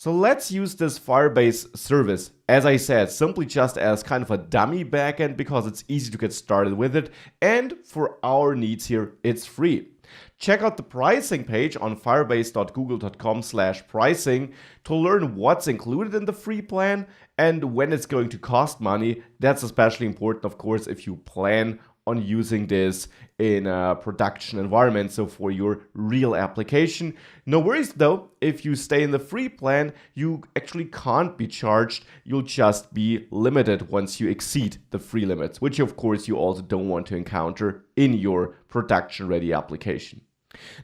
So let's use this Firebase service, as I said, simply just as kind of a dummy backend because it's easy to get started with it. And for our needs here, it's free. Check out the pricing page on firebase.google.com/pricing to learn what's included in the free plan and when it's going to cost money. That's especially important, of course, if you plan on using this in a production environment, so for your real application. No worries though, if you stay in the free plan, you actually can't be charged. You'll just be limited once you exceed the free limits, which of course you also don't want to encounter in your production-ready application.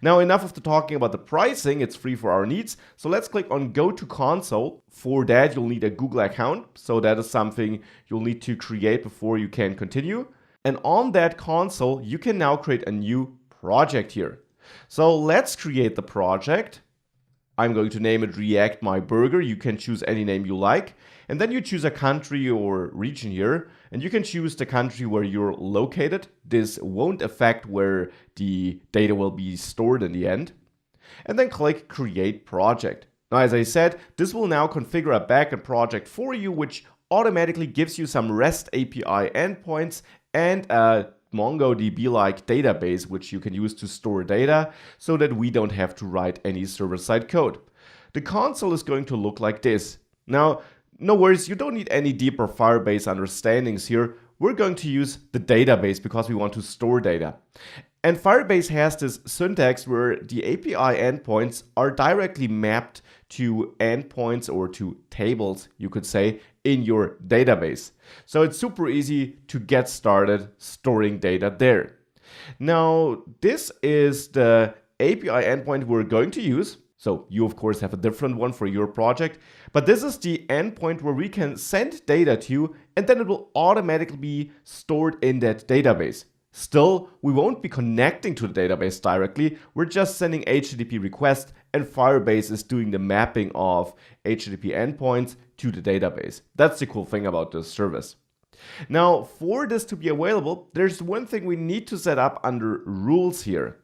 Now, enough of the talking about the pricing, it's free for our needs. So let's click on Go to Console. For that, you'll need a Google account. So that is something you'll need to create before you can continue. And on that console, you can now create a new project here. So let's create the project. I'm going to name it React My Burger. You can choose any name you like. And then you choose a country or region here. And you can choose the country where you're located. This won't affect where the data will be stored in the end. And then click Create Project. Now, as I said, this will now configure a backend project for you, which automatically gives you some REST API endpoints and a MongoDB-like database, which you can use to store data so that we don't have to write any server-side code. The console is going to look like this. Now, no worries, you don't need any deeper Firebase understandings here. We're going to use the database because we want to store data. And Firebase has this syntax where the API endpoints are directly mapped to endpoints or to tables, you could say, in your database. So it's super easy to get started storing data there. Now, this is the API endpoint we're going to use. So you, of course, have a different one for your project. But this is the endpoint where we can send data to, and then it will automatically be stored in that database. Still, we won't be connecting to the database directly. We're just sending HTTP requests, and Firebase is doing the mapping of HTTP endpoints to the database. That's the cool thing about this service. Now, for this to be available, there's one thing we need to set up under rules here.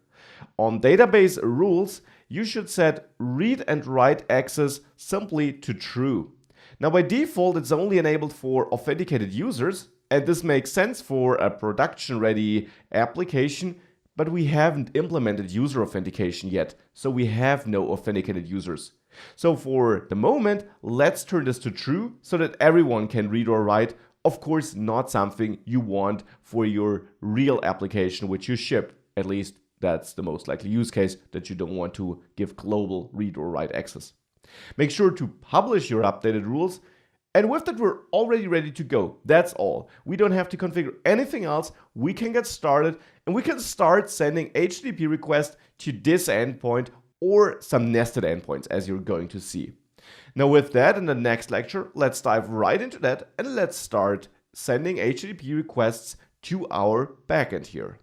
On database rules, you should set read and write access simply to true. Now, by default, it's only enabled for authenticated users, and this makes sense for a production-ready application, but we haven't implemented user authentication yet, so we have no authenticated users. So for the moment, let's turn this to true so that everyone can read or write. Of course, not something you want for your real application which you ship. At least that's the most likely use case, that you don't want to give global read or write access. Make sure to publish your updated rules. And with that, we're already ready to go. That's all. We don't have to configure anything else. We can get started and we can start sending HTTP requests to this endpoint or some nested endpoints, as you're going to see. Now with that, in the next lecture, let's dive right into that and let's start sending HTTP requests to our backend here.